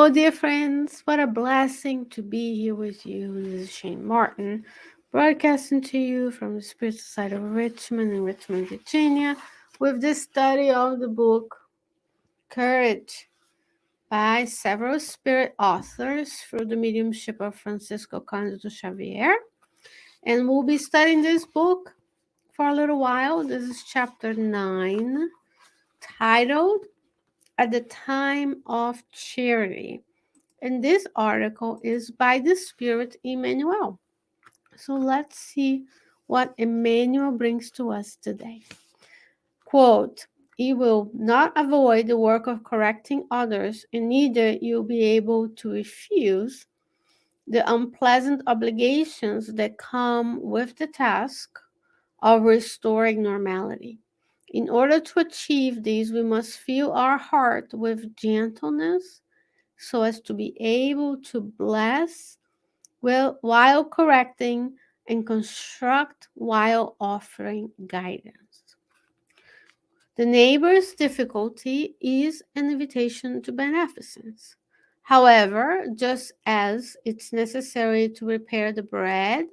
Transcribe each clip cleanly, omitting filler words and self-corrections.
Hello, dear friends. What a blessing to be here with you. This is Shane Martin, broadcasting to you from the spiritual side of Richmond in Richmond, Virginia, with the study of the book Courage by several spirit authors through the mediumship of Francisco Xavier. And we'll be studying this book for a little while. This is chapter 9, titled At the Time of Charity. And this article is by the Spirit Emmanuel. So let's see what Emmanuel brings to us today. Quote, "You will not avoid the work of correcting others, and neither you'll be able to refuse the unpleasant obligations that come with the task of restoring normality. In order to achieve these, we must fill our heart with gentleness so as to be able to bless while correcting and construct while offering guidance. The neighbor's difficulty is an invitation to beneficence. However, just as it's necessary to repair the bread,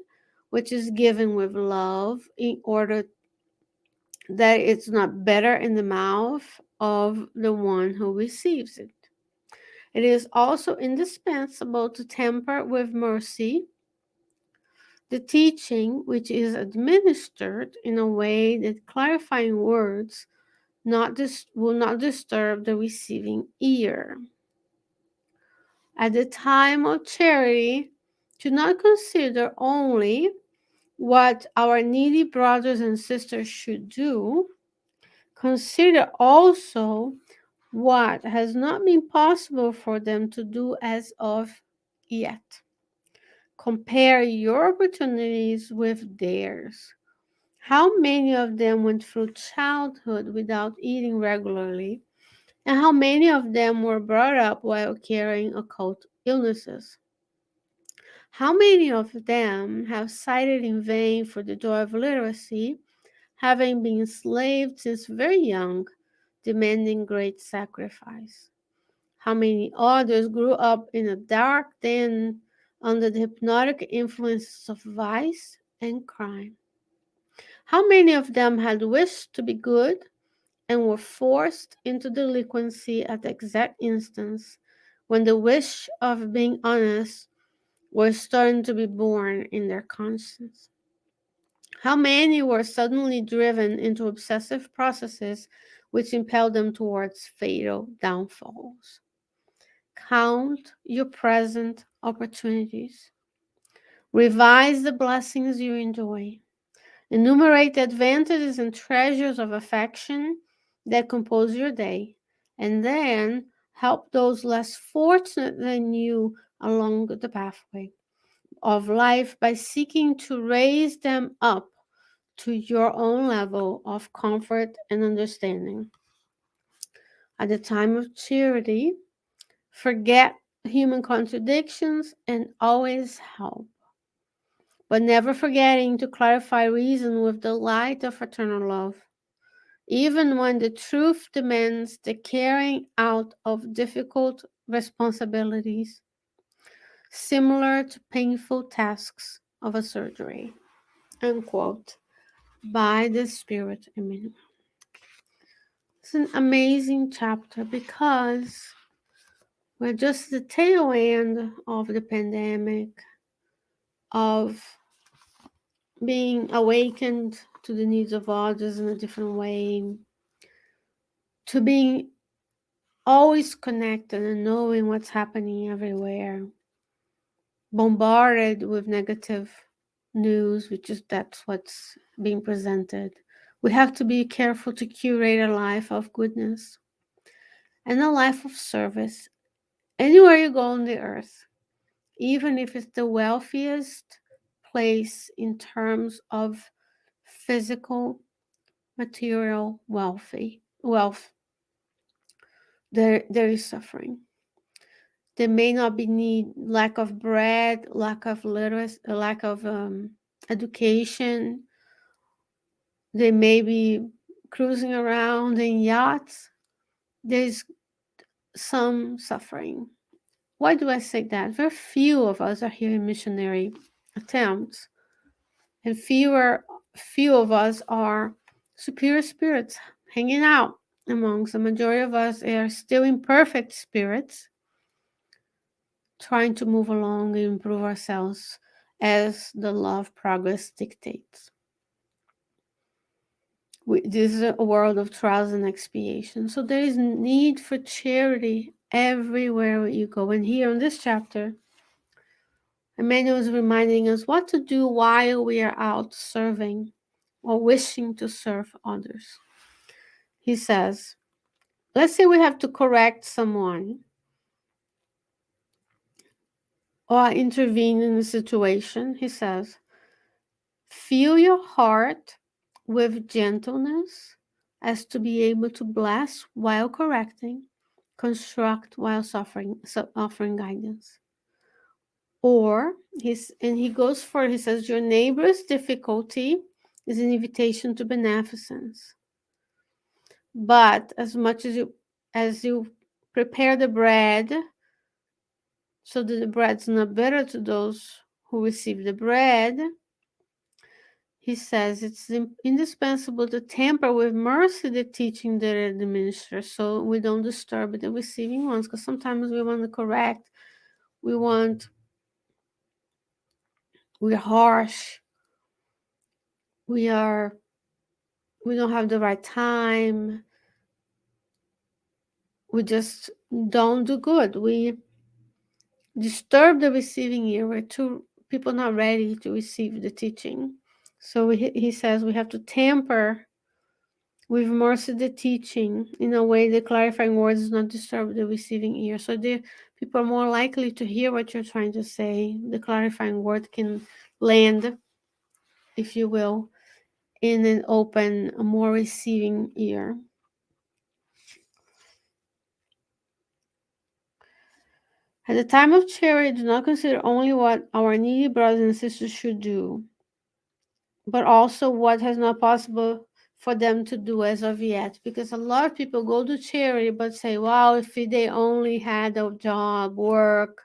which is given with love, in order that it's not better in the mouth of the one who receives it. It is also indispensable to temper with mercy the teaching which is administered in a way that clarifying words will not disturb the receiving ear. At the time of charity, do not consider only what our needy brothers and sisters should do, consider also what has not been possible for them to do as of yet. Compare your opportunities with theirs. How many of them went through childhood without eating regularly, and how many of them were brought up while carrying occult illnesses? How many of them have sighed in vain for the joy of literacy, having been enslaved since very young, demanding great sacrifice? How many others grew up in a dark den under the hypnotic influences of vice and crime? How many of them had wished to be good and were forced into delinquency at the exact instance when the wish of being honest was starting to be born in their conscience? How many were suddenly driven into obsessive processes which impelled them towards fatal downfalls? Count your present opportunities. Revise the blessings you enjoy. Enumerate the advantages and treasures of affection that compose your day, and then help those less fortunate than you along the pathway of life by seeking to raise them up to your own level of comfort and understanding. At the time of charity, forget human contradictions and always help, but never forgetting to clarify reason with the light of eternal love, even when the truth demands the carrying out of difficult responsibilities, similar to painful tasks of a surgery. Unquote. By the Spirit Emmanuel. It's an amazing chapter because we're just the tail end of the pandemic, of being awakened to the needs of others in a different way, to being always connected and knowing what's happening everywhere, bombarded with negative news, which is that's what's being presented. We have to be careful to curate a life of goodness and a life of service anywhere you go on the earth, even if it's the wealthiest place in terms of physical, material wealth. There is suffering. There may not be need, lack of bread, lack of literacy, lack of education. They may be cruising around in yachts. There's some suffering. Why do I say that? Very few of us are here in missionary attempts, and few of us are superior spirits hanging out amongst. The majority of us are still imperfect spirits trying to move along and improve ourselves as the law of progress dictates. This is a world of trials and expiation. So there is need for charity everywhere you go. And here in this chapter, Emmanuel is reminding us what to do while we are out serving or wishing to serve others. He says, let's say we have to correct someone or intervene in a situation. He says, fill your heart with gentleness as to be able to bless while correcting, construct while offering guidance. Or he goes for, he says, your neighbor's difficulty is an invitation to beneficence. But as much as you prepare the bread so that the bread's not bitter to those who receive the bread, he says it's indispensable to temper with mercy the teaching that it administers so we don't disturb the receiving ones, because sometimes we want to correct, we're harsh, we don't have the right time, we just don't do good, we disturb the receiving ear, we're too people not ready to receive the teaching. So he says we have to temper with mercy the teaching in a way the clarifying words does not disturb the receiving ear. So the people are more likely to hear what you're trying to say. The clarifying word can land, if you will, in an open, a more receiving ear. At the time of charity, do not consider only what our needy brothers and sisters should do, but also what has not possible for them to do as of yet. Because a lot of people go to charity but say, wow, if they only had a job, work,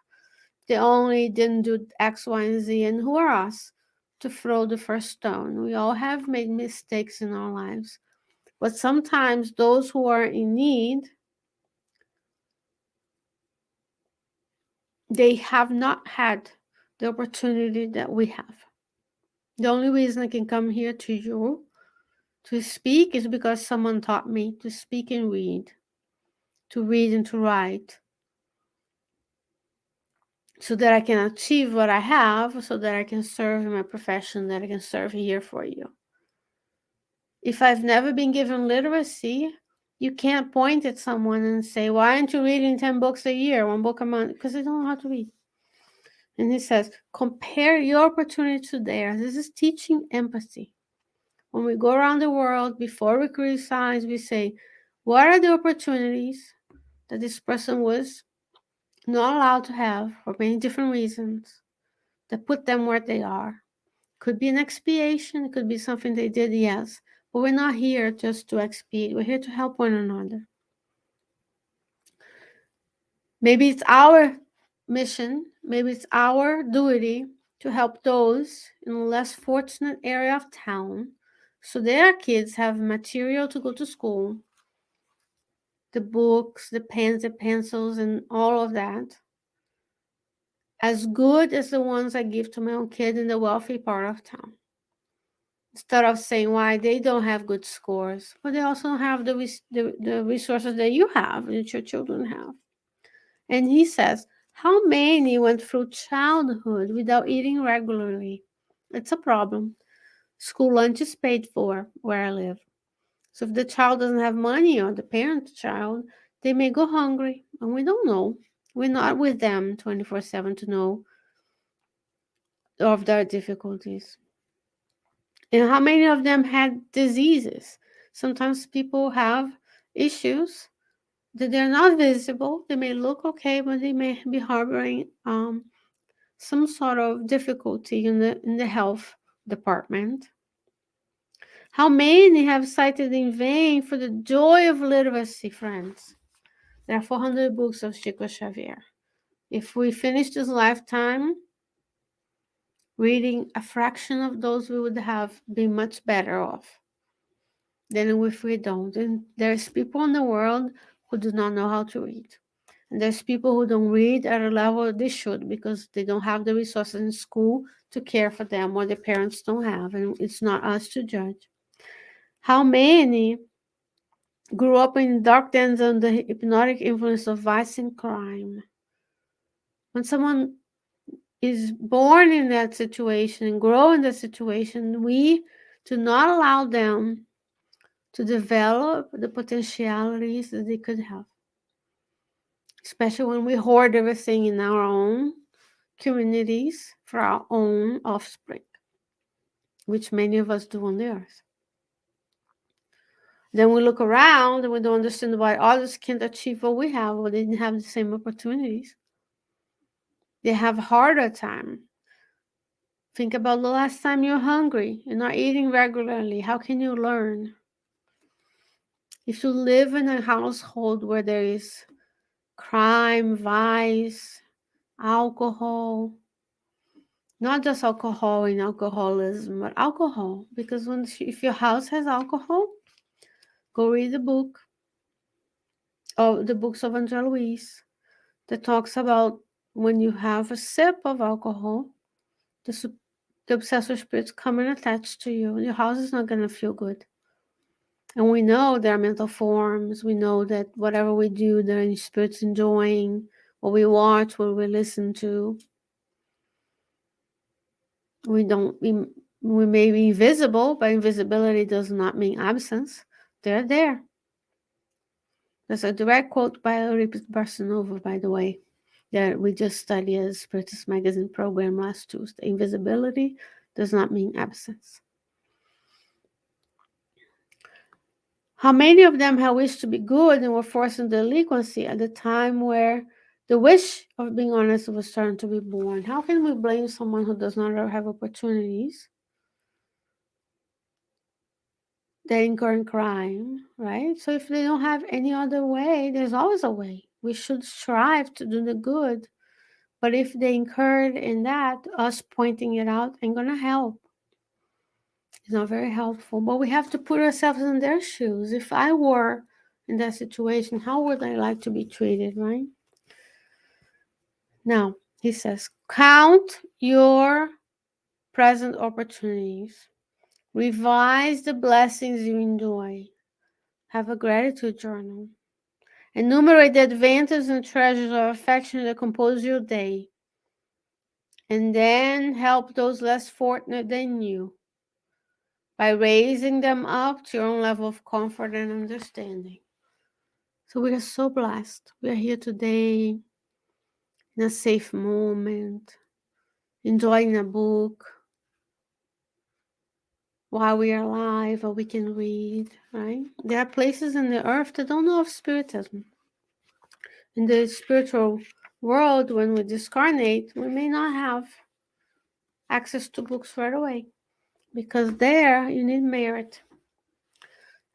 they only didn't do X, Y, and Z. And who are us to throw the first stone? We all have made mistakes in our lives. But sometimes those who are in need, they have not had the opportunity that we have. The only reason I can come here to you to speak is because someone taught me to speak and to read and to write, so that I can achieve what I have, so that I can serve in my profession, that I can serve here for you. If I've never been given literacy, you can't point at someone and say, why aren't you reading 10 books a year, 1 book a month? Because they don't know how to read. And he says, compare your opportunity to theirs. This is teaching empathy. When we go around the world, before we criticize, we say, what are the opportunities that this person was not allowed to have for many different reasons that put them where they are? Could be an expiation, it could be something they did, yes. But we're not here just to expiate. We're here to help one another. Maybe it's our mission, maybe it's our duty to help those in a less fortunate area of town so their kids have material to go to school, the books, the pens, the pencils, and all of that, as good as the ones I give to my own kid in the wealthy part of town. Instead of saying why they don't have good scores, but they also have the resources that you have, that your children have. And he says, how many went through childhood without eating regularly? It's a problem. School lunch is paid for where I live. So if the child doesn't have money, or the parent child, they may go hungry, and we don't know. We're not with them 24/7 to know of their difficulties. And how many of them had diseases? Sometimes people have issues that they're not visible. They may look okay, but they may be harboring some sort of difficulty in the health department. How many have cited in vain for the joy of literacy, friends? There are 400 books of Chico Xavier. If we finish this lifetime reading a fraction of those, we would have been much better off than if we don't. And there's people in the world who do not know how to read. And there's people who don't read at a level they should because they don't have the resources in school to care for them or their parents don't have. And it's not us to judge. How many grew up in dark dens under the hypnotic influence of vice and crime? When someone is born in that situation and grow in that situation, we do not allow them to develop the potentialities that they could have, especially when we hoard everything in our own communities for our own offspring, which many of us do on the earth. Then we look around and we don't understand why others can't achieve what we have, or they didn't have the same opportunities. They have a harder time. Think about the last time you're hungry, you're not eating regularly. How can you learn? If you live in a household where there is crime, vice, alcohol, not just alcohol and alcoholism, but alcohol, because if your house has alcohol, go read the book of the books of Angela Louise that talks about when you have a sip of alcohol, the obsessive spirits come and attach to you. Your house is not going to feel good. And we know there are mental forms. We know that whatever we do, there are spirits enjoying what we watch, what we listen to. We may be invisible, but invisibility does not mean absence. They're there. That's a direct quote by Euripus Barsanova, by the way, that we just studied as Spiritist Magazine program last Tuesday. Invisibility does not mean absence. How many of them have wished to be good and were forced into delinquency at the time where the wish of being honest was starting to be born? How can we blame someone who does not have opportunities? They incur in crime, right? So if they don't have any other way, there's always a way. We should strive to do the good. But if they incurred in that, us pointing it out ain't gonna help. It's not very helpful. But we have to put ourselves in their shoes. If I were in that situation, how would I like to be treated, right? Now, he says, count your present opportunities. Revise the blessings you enjoy. Have a gratitude journal. Enumerate the advantages and treasures of affection that compose your day. And then help those less fortunate than you by raising them up to your own level of comfort and understanding. So we are so blessed. We are here today in a safe moment, enjoying a book while we are alive, or we can read, right? There are places in the earth that don't know of Spiritism. In the spiritual world, when we discarnate, we may not have access to books right away, because there you need merit.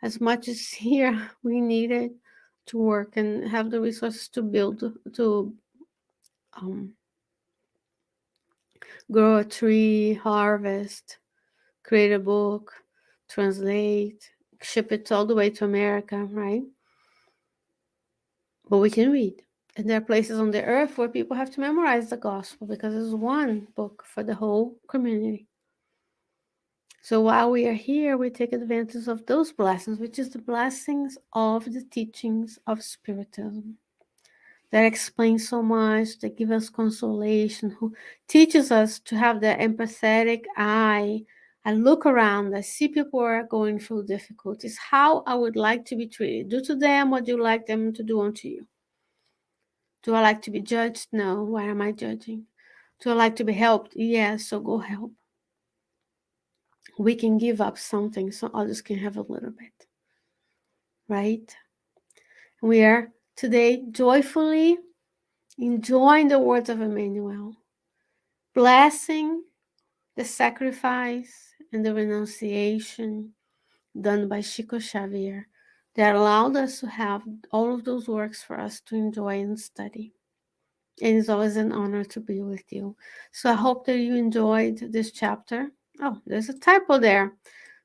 As much as here we need it to work and have the resources to build, to grow a tree, harvest, create a book, translate, ship it all the way to America, right? But we can read. And there are places on the earth where people have to memorize the gospel because it's one book for the whole community. So while we are here, we take advantage of those blessings, which is the blessings of the teachings of Spiritism that explain so much, that give us consolation, who teaches us to have that empathetic eye. I look around, I see people are going through difficulties. How I would like to be treated. Do to them what you like them to do unto you. Do I like to be judged? No. Why am I judging? Do I like to be helped? Yes, so go help. We can give up something so others can have a little bit. Right? We are today joyfully enjoying the words of Emmanuel, blessing the sacrifice and the renunciation done by Chico Xavier that allowed us to have all of those works for us to enjoy and study. And it's always an honor to be with you. So I hope that you enjoyed this chapter. Oh, there's a typo there.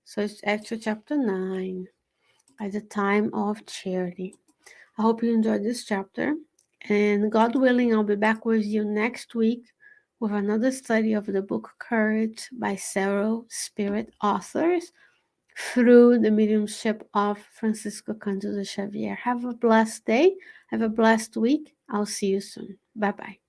So it's actually chapter 9, at the time of charity. I hope you enjoyed this chapter. And God willing, I'll be back with you next week with another study of the book Courage by several spirit authors through the mediumship of Francisco Cândido Xavier. Have a blessed day. Have a blessed week. I'll see you soon. Bye bye.